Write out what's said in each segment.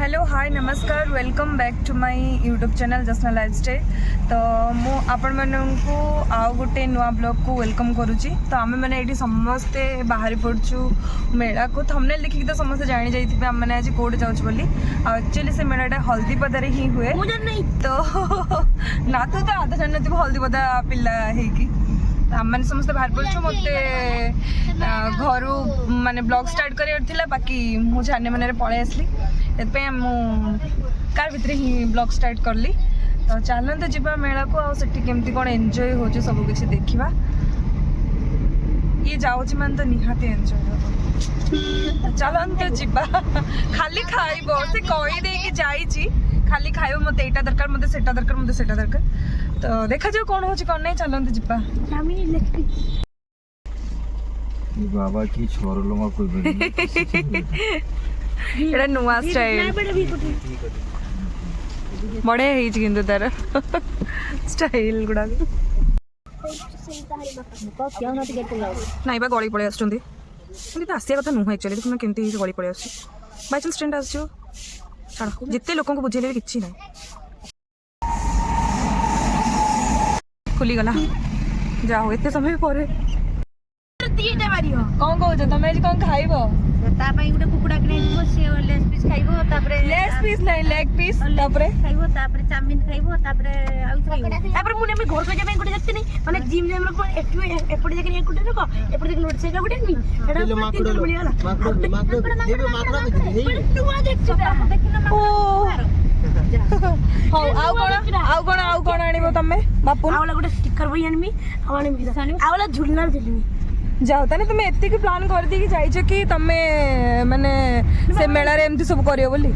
Hello hi नमस्कार welcome back to my YouTube channel Jasna lifestyle. तो मु आपण मानू आउ गोटे नुआ ब्लॉग को वेलकम करुच्ची। तो आम मैंने ये समस्ते बाहरी पड़चु मेला को थंबनेल देखिकी तो समस्ते जानी जाइए आम मैंने आज कौटे जाऊँ बोली। एक्चुअली से मेलाटा हल्दीपदा ही हुए तो ना तो आधा जान नो हल्दीपदा पिला है आम मैंने समस्त बाहर पड़चु मत घर माने ब्लॉग स्टार्ट कर बाकी मुझे जाने मैंने पलि आसली कार भितर ही ब्लॉग स्टार्ट करली। तो चलते जीवा मेला को आमती कौन एंजॉय हो सब कुछ देखा ये जाऊँ मान तो निहाती एंजॉय चलते जीवा खाली खाइब से कहीदे जाइए खाली खाइब मत यहाँ दरकार मत से दरकार मत से दरकार। तो देखा जाओ कौन हो कौन नहीं चलते जीवा बाबा की छोर लोग एटा नुआ स्टाइल बड़े है तार स्टाइल गुड़ा नाई बा गली पड़े आसुँच आसिया कथा नुह एक्चुअली देखुना केमती गली पड़े आस बाई चान्स ट्रेंड आस छाड़ जिते लोक बुझेले भी किसी ना खुलीगला जाओ एत समय पर कौन कौच तुम आज कौन खाइब गोटे कुकुड़ा किने लेग पीस खाइबो तापरे लेग पीस नहीं लेग पीस तापरे खाइबो तापरे चाउमिन खाइबो तापरे आउ खाइबो तापरे मुने में घर को जाबे गोटे जत्ते नहीं माने जिम जाम को एटु एपड़ जके एक गोटे नको एपड़ जके नोट सेगा गोटे नहीं एडा माकड़ो देबे माकड़ा देखि टुआ देखछि ओ हो आउ कोन आनिबो तमे बापू आवला गोटे स्टिकर बई आनमी आवला झुलना झुलमी जाओ ताने तुम एति की प्लान कर दी कि जाइछ कि तमे माने से मेला रे एमती सब करियो बोली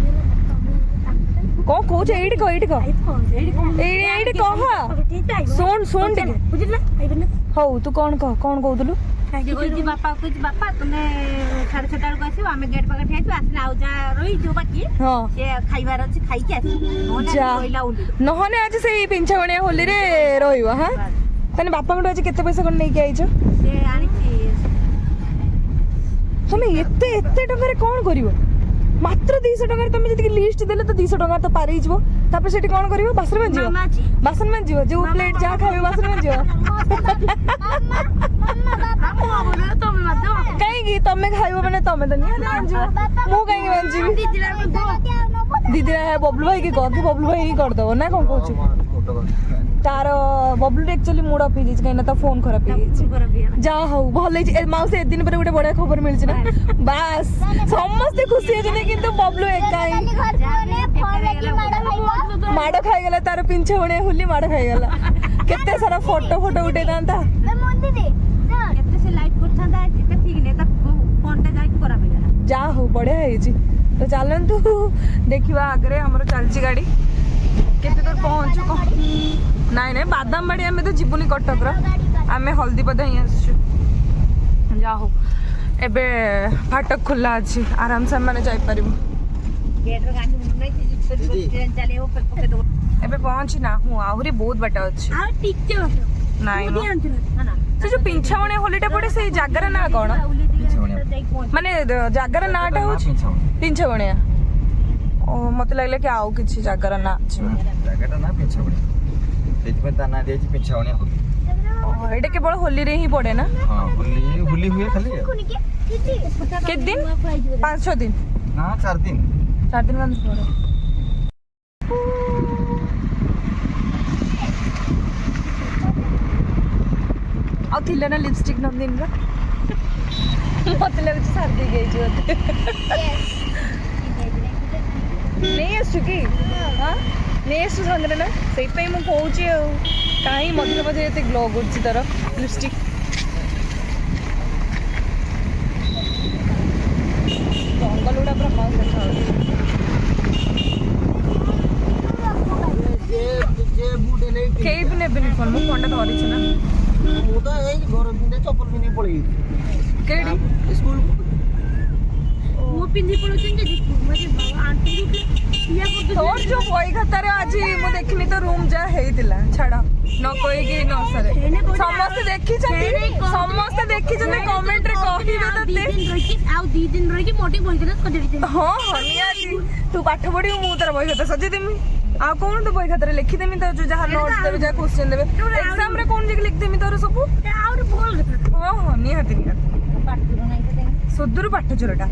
को कोच एडी को एडी कह सुन टिके बुझला आइबे हो तू कौन कहतलु बापा तुमे 6:30 को आसीबो आमे गेट पाखे ठेइछु आसले आउ जा रही जो बाकी हां से खाइबार अछि खाइ के आसी जा नहने आज से पिंछावणिया होली रे रहिबो हां तने बापा को आज केते पैसा कोन नै के आइछ से आनी तुम एते टंका कौन करिवो मात्र 200 टंका तुम जति लिस्ट देले तो 200 टंका तो पार ही जबो तापर सेठी कोन करिवो बासन में जीवो जो प्लेट जा खाइबो बासन में जीवो कहीं की तमे खाइबो माने तमे तो नहीं जीवो मु कहीं मान जीवी दीदी रे बबलू भाई के कह कि बबलू भाई ही कर दो ना कोन कहू तार बबलू एक्चुअली मूड ऑफ हो कहीं तो फोन खराब हो जा हो भल मौसी ए दिन पर गोटे बढ़िया खबर मिलची ना बस समस्ते खुशी होने किंतु बबलू एका माड़ खाईगला तार पिंछे होने होली माड़ खाईगला केते सारा फोटो उठे दांता जा हो बढ़िया है तो चलतु देखा आगे आमर चलची गाड़ी केते दूर पहुँचु कौन नाई बादाम बाड़ी आम तो जीवनी कटक आम हल्दीपदा ही आसु जा हो एबे फाटक खुला अच्छी आराम से मैंने जापर एबे पहुँची ना हूँ आहरी बहुत बाट अच्छी नाई से जो पिंछावणिया होलीटा पड़े से जगार ना कौन माने जगार नाटा हो पिंछावणिया मत लगले कि आउ किछि जगार ना अछि जगाटा ना पिंछावणिया सेति ता ना देछि पिंछावणिया होली एटा केवल होली रे ही पड़े ना हां होली हुए खाली के दिन 5-6 दिन ना 4 दिन बंद पड़े आ थिले ना लिपस्टिक नंदिन रा मत लगे सर्दी गई जो नहीं आसु कि हाँ नहीं आसु सामने ना से मुझे कौच कहीं मझे मझे ये ग्लो कर तार लिपस्टिक जंगल गुड़ा पूरा मस्त देखा नेबे फोन मुझे फोन धरी ना चप्पल पिंधि पड़े केडी स्कूल वो पिंधि पड़ो तोर जो बही खातार आज मु देखनी तो रूम जा हेतिला छाड़ा न कोई की न सरे समस्त देखि कमेंट रे कहिबे तते दिन रही आउ 2 दिन रही मोटी बोल के सजड़ी हां नियाती तू तू पाठ पढ़ी मु तार बही खाता सजे देमी आ कौन तो बही खातारे लिखि देमी तो जो जहाँ नोट्स देबे जहाँ क्वेश्चन देबे एग्जाम रे कौन जगह लिख देमी तोर सब आउर बोल हां हां निहाती सुदूर पाठ चोरटा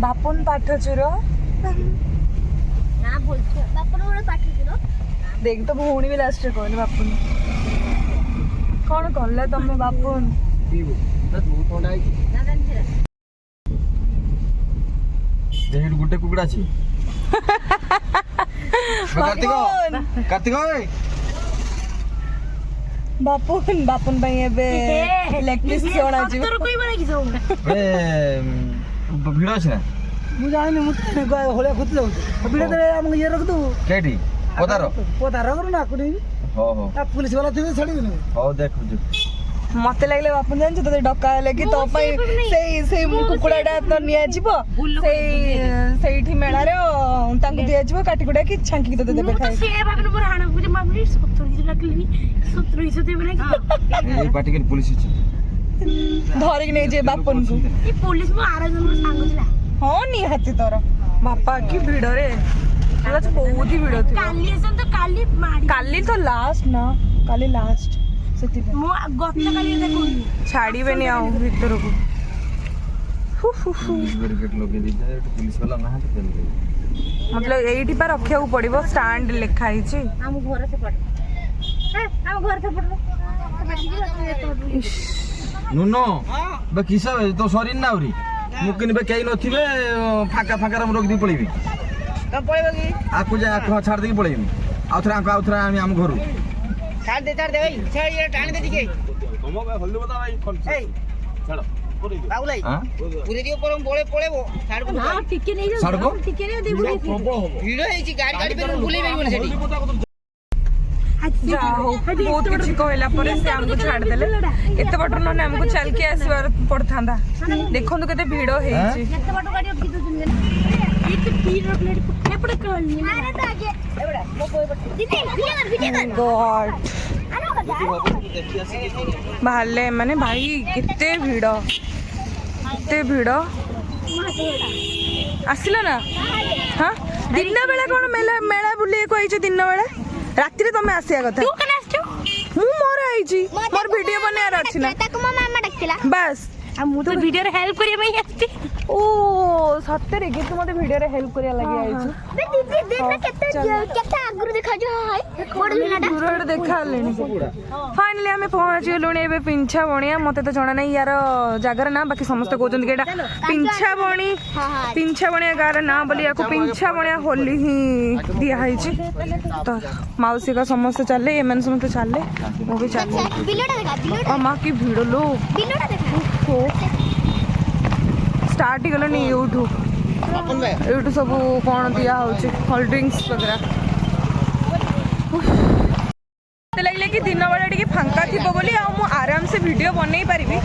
बापन पाठ चोर ना बोलछ बापन गोटे पाठ चोर देख तो भौणी भी लास्ट कहले बापन कौन कहले तमे बापन देहर गुटे कुकड़ा छी कार्तिक ओए बापन बापन भाई एबे लेग पीस छोड़ा जी तोर कोई बना कि सब ए भिड़ अछि ना ମୁଁ ଜାଣିନି ମୁଁ ହଳିଆ ଖୁଥିଲେ ଭିଡ଼ ଦେଲେ ଆମକୁ ଇଏ ରଖିଦେବୁ केटी पतारो ପଦାର କରୁ ନା ଆକୁ ନେଇକି हो हो ପୁଲିସ ବାଲା ଥିବେ ଛାଡ଼ିବେନି हो देखु मते लागले बापन जान तते डका हेले कि तो पई सेई कुकुडाटा तो निया जिवो सेईठी मेळा रे तांको दिया जिवो काटी कुडा कि छांकी के तते देबे तो खाई से भाबन मोर हाना बुझे मामली 70 रखली 70 देबे ना ए पार्टी के पुलिस अछि धरि नै जे बापन को ई पुलिस मो आरा जन सांग दिला हां निहाती तोर बापा की भिड़ रे पूरा तो बहुत ही भिड़ थी काली असन तो काली मारी काली तो लास्ट ना काली लास्ट सेति मो गत काली देखो छाड़ीबे नि आउ भीतर को हु हु हु बैरिकेड लगे दी जाए पुलिस वाला ना तो चल मतलब एइठी पर रखिया को पड़िबो स्टैंड लिखा ही छी हम घर से पड़ हम घर से पड़ नुनो बे किसा तो सरीन ना उरी मुकिन बे केई नथिबे फाका फाका रे रोक दी पळीबी କଣ ପଳେଇବ କି आकु जा आकु छाड़ दे पळीबी आउथरा हम घरु ଛାଡ଼ି ଦେ ଭାଇ ଛାଡ଼ି ଇଏ ଟାଣି ଦେ ଟିକେ ତମ ବେ ହल्दी बता भाई ଏଇ ଛାଡ଼ ବାବୁଲ ଭାଇ हां ପୁରୀ ଦିଅ ପରମ ପଳେଇବ ଛାଡ଼ ना टिके नहीं जा सड़को? टिके नहीं दे बुली ଭିଡ଼ ହେଇଛି ଗାଡ଼ି ଗାଡ଼ି ପାଇଁ ବୁଲେଇ ପାରିବନି ସେଠି जा हो बहुत किछि कहला पर से हमको छाड़ देले एते बटर न हमको चल के आसीबार पड़थांदा देखंतु केते भीड़ हे छी नेक्स्ट बाटो गाड़ी अब कितो दिन ये तो तीर प्लेट कुठे पड़ कर अरे तो आगे एवढा मो कोई बट दीदी वीडियो गॉड कर बाहरले माने भाई केते भीड़ आसिलो ना हाँ दिन बेला कौन मेला मेला बुले को आइछ दिन बेला राति रे तमे आसिया कथा तू कने आछो मु मोर आइछि मोर वीडियो बनार अछि ना ताको मामा डकला बस आ मु तो वीडियो रे हेल्प करिया में आछती ओ सत्तरे कि तू मते वीडियो रे हेल्प करिया लागि आइछु बे दीदी देखना केते आगुर देखा जो हाय बड़ दिनाटा दूर देखा लेनी फाइनली हमें पहुंच गेलुनी एबे पिंछा बणिया मते तो जणा नै यार जागर ना बाकी समस्त कहउछन कि एटा पिंछा बणिया गार ना बोली याको पिंछा बणिया होली ही दिया है छी तो मौसी का समस्त चले एमन समस्त चले वो भी चले बिलोटा देखा आ मां की भीड़ लो बिलोटा देखा स्टार्ट ही गलनी यूट्यूब अपन भाई यूट्यूब सब कौन दिया होची कोल्ड ड्रिंक्स वगैरह मते लागले कि दिन बेला टिके फांका थिबो बोली आ मु आराम से वीडियो बनै परिबी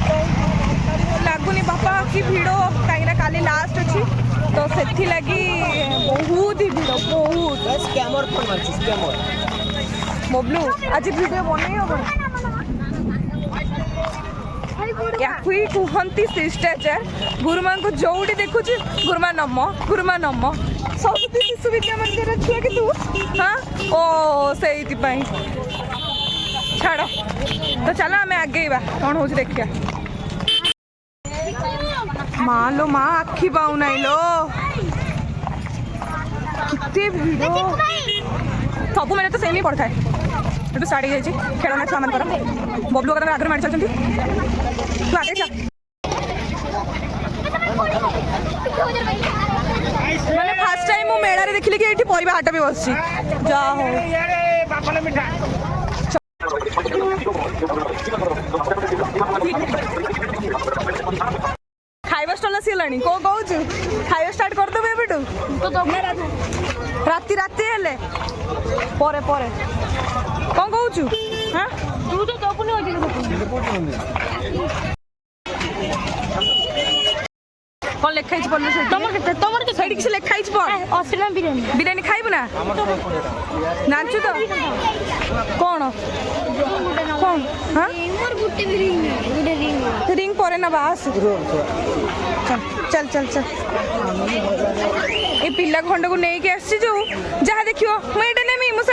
लागुनी बापा की भिड़ो काईना काली लास्ट अछि तो सेथि लागि बहुत ही भिड़ो बहुत स्कैमर फोन मारछि स्कैमर बबलू आज वीडियो बनै हो या कोई कुहंती शिष्टाचार गुरुमा को जोड़ी देखुची गुरुमा नम सबुती शिशु विद्या मंदिर छुआ कि तू हाँ ओ से पाई छाड़ तो चलो आम आगे कौन हो देखिया माँ लो माँ आखि पाऊ ना लो कितने भिड़ सब मैंने तो सेम ही पड़ता है एटू साड़ी जाइए खेलना छुआ मान बबलू का आगे मारी चलती तू आगे चल मैंने फास्ट टाइम मो मेला रे देखिले कि एठी परिबा हाट भी बसछि जा हो खाइबा स्टॉल आसिलानी को कहूछु खाइबा स्टार्ट कर देबे एबेटू तो दोगना राति राति हेले परे परे कौन कहूछु हां तू तो दोपुनी होजी कौन ଲେଖା ହେଇଛି ପଡ଼ିଲ ସେଠି ତମର କେତେ ସେଇଠି କିଛି ଲେଖା ହେଇଛି ପଡ଼ 80 ଟଙ୍କା ବିରିୟାନୀ ବିରିୟାନୀ ଖାଇବୁ ନା ଜାଣିଛୁ ତ କ'ଣ କ'ଣ ହଁ ମୋର ଗୋଟେ ଗୋଟେ ରିଙ୍ଗ ପରେ ନା ବାସ୍ ଚାଲ ଚାଲ ଚାଲ ଏ ପିଲା ଖଣ୍ଡକୁ ନେଇକି ଆସିଛି ଯୋଉ ଯାହା ଦେଖିବ ମୁଁ ଏଇଟା ନେମି ମୁଁ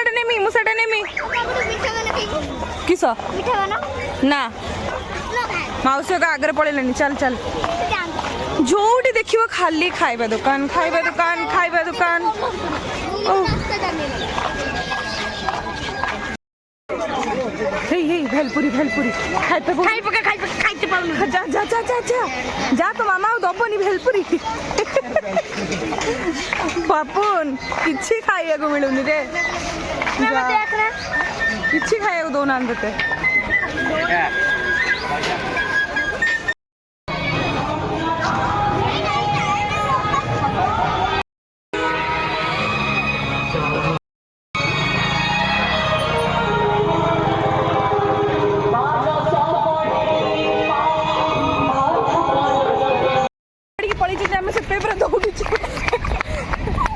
ସେଇଟା ନେମି କିସ ନା ମାଉସୀ ଆଗରେ ପଳେଇଲେଣି ଚାଲ ଚାଲ ଯୋଉଠି ଦେଖିବ ଖାଲି ଖାଇବା ଦୋକାନ হেই হেই ভেলপুরি খাইতে পাবনি যা তো মামা ଆଉ ଦବନି ଭେଲପୁରୀ ବାପୁନ କିଛି ଖାଇବାକୁ ମିଳୁନି ରେ କିଛି ଖାଇବାକୁ ଦଉନାହାନ୍ତି ତତେ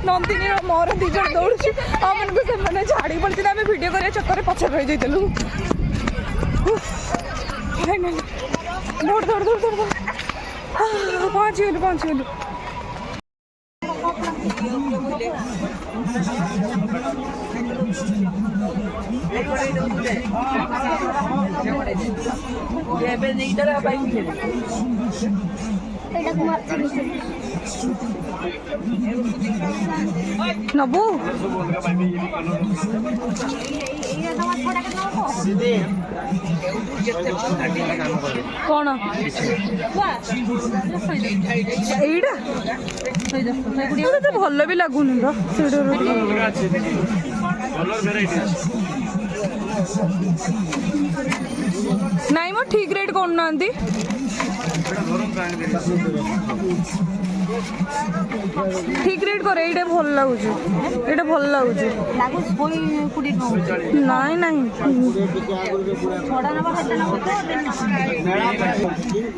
नंदिनी मोर दिज दौड़ू आमको से झाड़ी पड़ी आम भिड कर चक्कर पछर रही जाइलु दौड़ दौड़ दौड़ दौड़ पहुँचीगलु नबू कौन एईटा तो भल भी लगुनि नाई मो ठीक रेट कौन ना ठीक रेट कर ये भल लगुच ये भल लगुच नाई नाई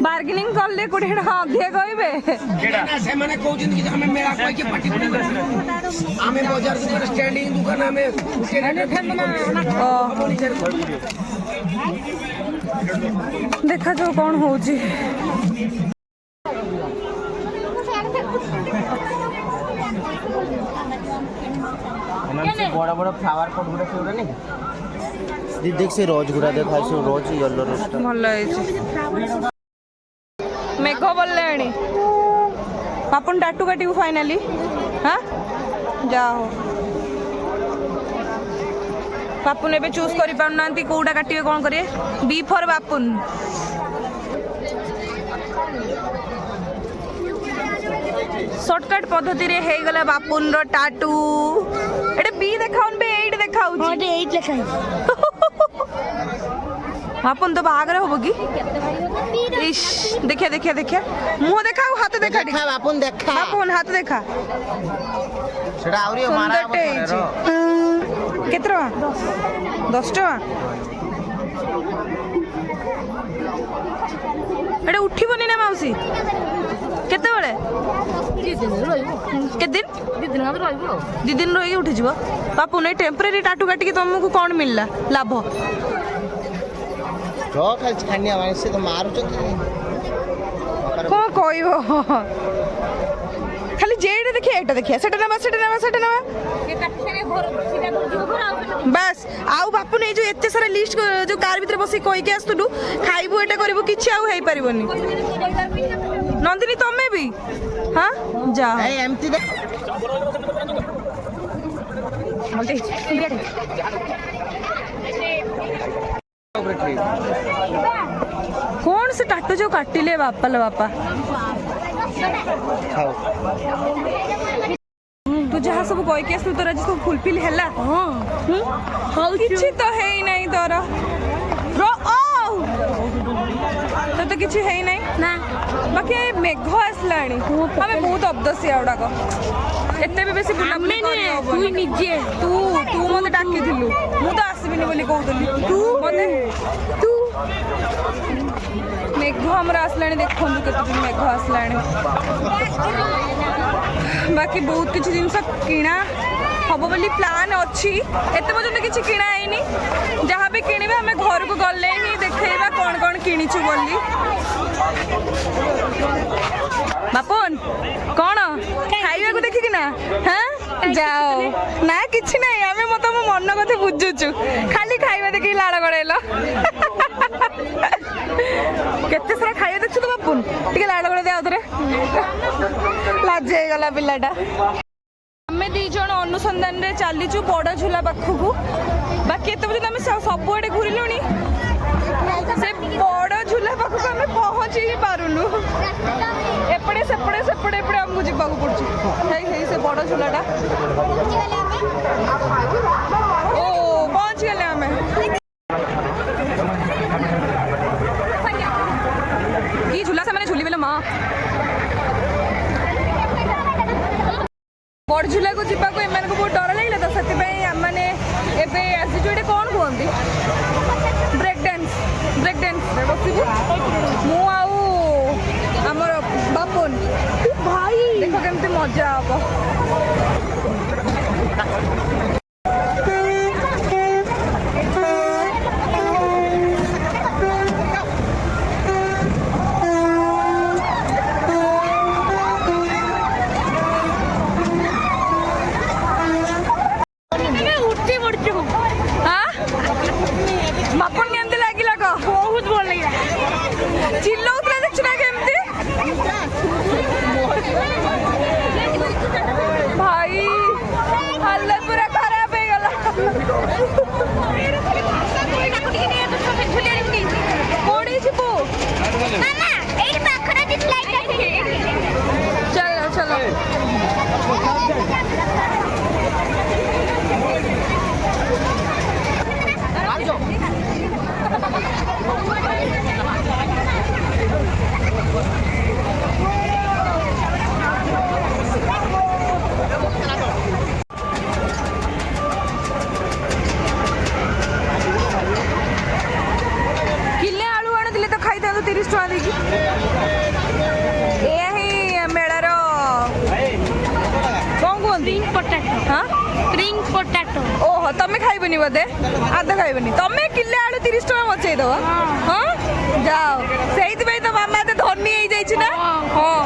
बार्गेनिंग कले 20 टका अधिक कहबे देखा जाओ कौन होची बड़ा बड़ा फ्लावर पॉट गुड़ा से नहीं देख से रोज गुड़ा देखा से रोज येलो रोज भल मेघ बोलेनी आपन टाटू काटू फाइनाली हाँ जा हो बापुन एबे चूज करि पाउनांती कोउडा काटिबे कोन करिए बी फॉर बापुन शॉर्टकट पद्धति रे हे गला बापुन रो टाटू एटे बी देखाउन बे 8 देखाउ हां 8 लेखाई बापुन तो बागरे होबो की इश देखिए देखिए देखिए मुंह देखाओ हाथ देखा देखा बापुन देखा बापुन हाथ देखा सेटा आउरी मारा केते टका 10 टका एटा उठिबनी ना माउसी केते बेले के दिन 2 दिन रही उठी जीव बापू नहीं टेम्परेरी टाटू काटिक तुमको कौन मिलला लाभ जो खाली छानिया माने से तो मारुच कौन कहबो खाली जेड देखिए एटा देखिए सेटा नबा बस आउ बापू नहीं जो एते सारा लिस्ट जो कार भीतर बसी कहि के आस्तुडू खाइबो एटा करबो किछि आउ हेई परिबोनी नंदिनी तमे भी हां जा ए एमती दे कौन से टाटू जो काटिले बापा ले बापा खाओ तू जहाँ सब कह के तोर आज सब फुलफिल है किसी तो है ही नहीं तोर तो किसी है ही नहीं ना बाकी मेघ आसला आम बहुत अबदसिया गुड़ाक एते भी बेसी बुलाबुली तू मत डाकी मु तो आसबिनी बोली कहूली तू मेघ आमर आसला देखो केते मेघ आसला बाकी बहुत किसी जिनस किणा हम बोली प्लान अच्छी एत पर्यटन किसी किणा है जहाँ भी किणवा आम घर को गले ही देखा कौन कौन किणीचु बोली बापन कौन खाइबा को देखिकी ना हाँ जाओ ना किसी ना आम मत मो मन कथा बुझुचु खाली खाइबा देखी लाड़ गड़ेल केते सारा खाइबा देखु तो बापुन टिके लाड़ गड़े दे आउथरे लाज गला पिलाटा आमे दी जण अनुसंधान रे चलीचु बड़ झूला पाखकू बाकी एत पर्यटन आम सब आड़े घूरिलुणी से बड़ झूला पाखक आम पहुँची ही पारुनु एपटे सेपटे सेपटे एपटे आमको जावाक पड़ुची से बड़ झूलाटा ओ पहुँच गले आम कि झूला से मैंने झूली बेले माँ बड़ झूला को जावाक एम बहुत डर लगे तो से मैंने एवं कौन कहते ब्रेक डांस बसबू मुमर बापन भाई देख केमती मजा हम बापन केमती लगे बहुत भल लगे चिल्लाउला देखु ना केमती भाई हालत पूरा खराब हो गला कोड़ी छिपू चलो चलो किले आलू आनी तो खाई था 30 टका देखी यही मेलार कौन कहते हाँ स्प्रिंग पोटैटो ओहो तमें खाइबनी बोधे आधा खाइबनी तमें किले आलू 30 टका मचई दब हाँ जाओ से तो मामा एत धनी हो जाइए ना हाँ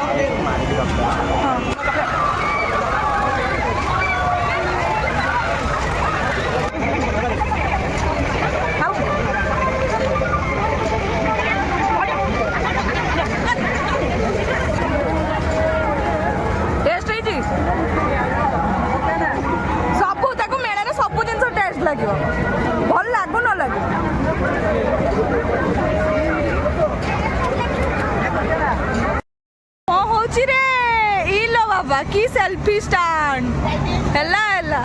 टेस्ट है सब मेलार सब जिन टेस्ट लगे भल लगू न लगे कौन हूँ रे इलो बाबा की सेल्फी स्टैंड हेला हेला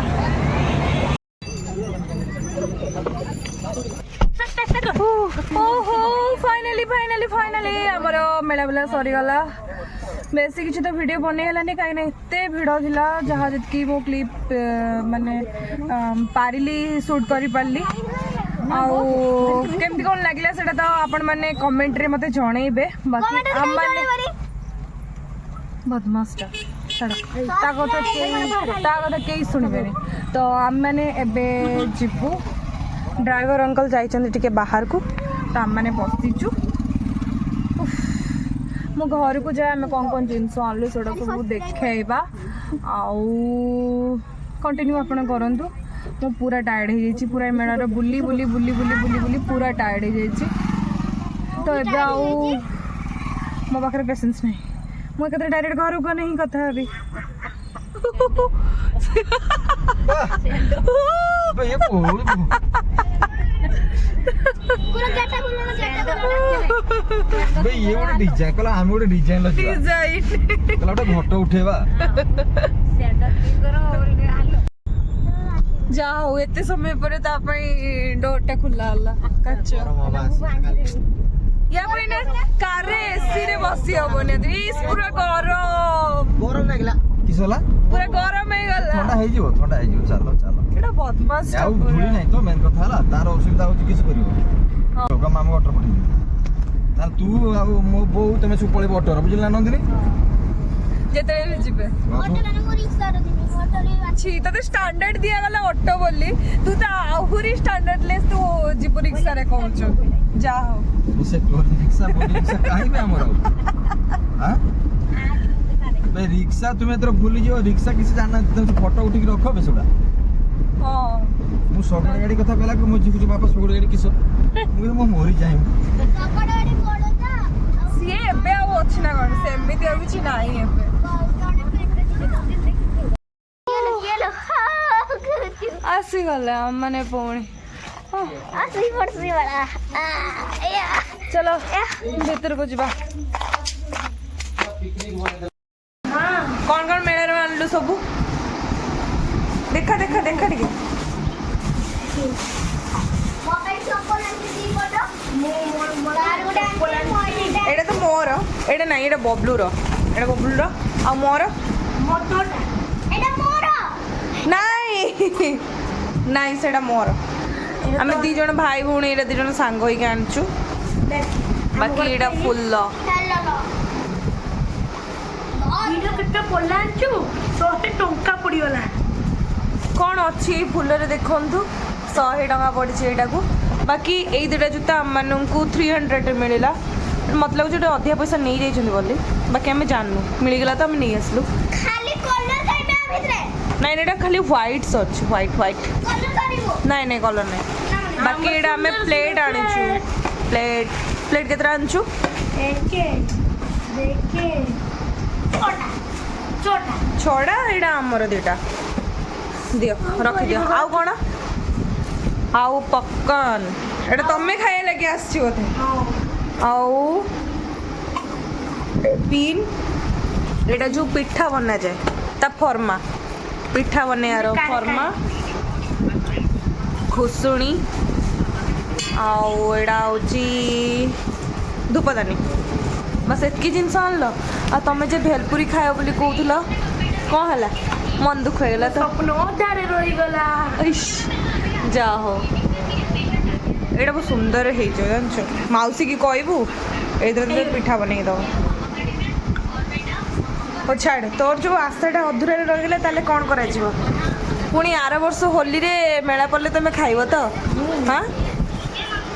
ओहो फाइनली फाइनली फाइनली आमर मेला बेला सरीगला बेसी किसी तो वीडियो बनईगलानी कहीं एत भिड़ था जहाँ जी मो क्लिप माने पारिली शूट कर पारि आमती कौन लगे से तो आपण मैंने कमेंट रे मते जनइबे बाकी आम माने बदमाशटा ता कथा कई शुणवे तो आम मैंने एबे जीवु ड्राइवर अंकल जाइए बाहर को तो आम मैंने बसीचु मो घर को जाए आम कौन कौन जिनस आनलु से सब देखा आउ कंटिन्यू आपण करूँ मो पूरा टायर्ड हो जाइए पूरा मेलार बुली बुली बुली बुली बुली बुली पूरा टायर्ड हो जाइए तो एबे आउ मो पाखे पेसेंस नहीं मुझे डायरेक्ट घर को नहीं कथा अभी ये गोटे डिजाइन कला हम गोटे डिजाइन कला गोटे फोटो उठेबा जाओ एते समय पर डोरटा खुला काच या पर ना कार रे एसी रे बसी हबनी इस पूरा गरम गरम लागला किसला पूरा गरम हे गला थंडा हे जिवो चलो चलो एटा बदमाश याऊ धुली नहीं तो मेन कथा हला तार असुविधा होची किस करिवो ଲୋକ ମାମୁ ଅଟୋ ପଠେଇବି ତାହେଲେ ତୁ ଆଉ ମୋ ବୋଉ ତମେ ସବୁ ପଳେଇବ ଅଟୋରେ ବୁଝିଲ ନା ନନ୍ଦିନୀ ଯେତେବେଳେ ବି ଯିବେ ଛି ତତେ ଷ୍ଟାଣ୍ଡାର୍ଡ ଦିଆଗଲା ଅଟୋ ବୋଲି ତୁ ତ ଆହୁରି ଷ୍ଟାଣ୍ଡାର୍ଡଲେସ୍ ତୁ ଯିବୁ ରିକ୍ସାରେ କହୁଛୁ ଯାହା ହଉ ସେ ଟୋଲି ରିକ୍ସା ବୋଲି ରିକ୍ସା କାହିଁକି ଆମର ଆଉ ଭାଇ ରିକ୍ସା ତୁମେ ଏଥର ଭୁଲିଯିବ ରିକ୍ସା କିଛି ଜାଣିନାହାନ୍ତି ତମେ ଫଟୋ ଉଠିକି ରଖ ବେ ସେଗୁଡ଼ା ହଁ ମୁଁ ଶଗଡ଼ ଗାଡ଼ି କଥା କହିଲା ମୁଁ ଝିକୁଛୁ ବାପା ଶଗଡ଼ ଗାଡ଼ି କିସ ମୁଁ ମରି ଯାଏ ସିଏ ଏବେ ଆଉ ଅଛି ନା କଣ ସେମିତି ଆଉ କିଛି ନାହିଁ ଏବେ ଆସିଗଲେ ଆମମାନେ ପୁଣି ଚलो ଭିତରକୁ ଯିବା କଣ କଣ ମେଳାରେ ଆଣିଲୁ ସବୁ ଦେଖା ଦେଖା ଦେଖା ଟିକେ ଏଇଟା ତ ମୋର ଏଇଟା ନାଇଁ ଏଇଟା ବବଲୁର ଆଉ ମୋର ନାଇଁ ନାଇଁ ସେଇଟା ମୋର ଆମେ ଦି ଜଣ ଭାଇ ଭଉଣୀ ଏଇଟା ଦି ଜଣ ସାଙ୍ଗ ହେଇକି ଆଣିଛୁ ବାକି ଏଇଟା ଫୁଲ କେତେ ପୋଲା ଆଣିଛୁ 100 ଟଙ୍କା ପଡ଼ିଗଲା କ'ଣ ଅଛି ଏଇ ଫୁଲରେ ଦେଖନ୍ତୁ 100 ଟଙ୍କା ପଡ଼ିଛି ଏଇଟାକୁ ବାକି ଏଇ ଦୁଇଟା ଜୁତା ଆମମାନଙ୍କୁ 300ରେ ମିଳିଲା ମତେ ଲାଗୁଛି ଗୋଟେ ଅଧିକା ପଇସା ନେଇଯାଇଛନ୍ତି ବୋଲି ବାକି ଆମେ ଜାଣିନୁ ମିଳିଗଲା ତ ଆମେ ନେଇ ଆସିଲୁ ନାଇଁ ଏଇଟା ଖାଲି ହ୍ୱାଇଟ୍ସ ଅଛି ହ୍ୱାଇଟ୍ ନାଇଁ ନାଇଁ କଲର୍ ନାଇଁ ବାକି ଏଇଟା ଆମେ ପ୍ଲେଟ୍ ଆଣିଛୁ ପ୍ଲେଟ୍ କେତେଟା ଆଣିଛୁ ଛଅଟା ଏଇଟା ଆମର ଦୁଇଟା ଦିଅ ରଖିଦିଅ ଆଉ କ'ଣ ଆଉ ପପକର୍ନ ଏଇଟା ତମେ ଖାଇବା ଲାଗି ଆସିଛି ବୋଧେ ଆଉ ପିନ୍ ଏଇଟା ଯେଉଁ ପିଠା ବନାଯାଏ ତା ଫର୍ମା ପିଠା ବନେଇବାର ଫର୍ମା ଖୁସୁଣି ଆଉ ଏଇଟା ହେଉଛି ଧୂପଦାନୀ ବାସ୍ ଏତିକି ଜିନିଷ ଆଣିଲ ଆଉ ତମେ ଯେ ଭେଲପୁରୀ ଖାଇବ ବୋଲି କହୁଥିଲ କ'ଣ ହେଲା ମନ ଦୁଃଖ ହେଇଗଲା ତ ସ୍ୱପ୍ନ ଅଧାରେ ରହିଗଲା ଇସ୍ ଯା ହଉ ଏଇଟା ବହୁତ ସୁନ୍ଦର ହେଇଯିବ ଜାଣିଛ ମାଉସୀ କି କହିବୁ ଏଇଥିରେ ପିଠା ବନେଇକି ଦେବ ହଉ ଛାଡ଼ ତୋର ଯେଉଁ ଆଶାଟା ଅଧୁରାରେ ରହିଗଲା ତାହେଲେ କ'ଣ କରାଯିବ ପୁଣି ଆର ବର୍ଷ ହୋଲିରେ ମେଳା ପଡ଼ିଲେ ତମେ ଖାଇବ ତ ହଁ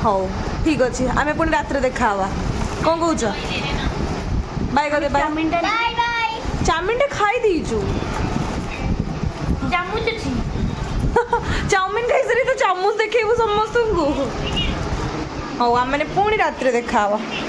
ହଉ ଠିକ୍ ଅଛି ଆମେ ପୁଣି ରାତିରେ ଦେଖା ହେବା କ'ଣ କହୁଛ ବାଇ କଦେ ବାଇ ଚାଉମିନଟା ଖାଇ ଦେଇଛୁ ଚାମଚ ଅଛି ଚାଉମିନ ଖାଇସାରି ତ ଚାମଚ ଦେଖେଇବୁ ସମସ୍ତଙ୍କୁ ହଉ ଆମେ ପୁଣି ରାତିରେ ଦେଖା ହେବା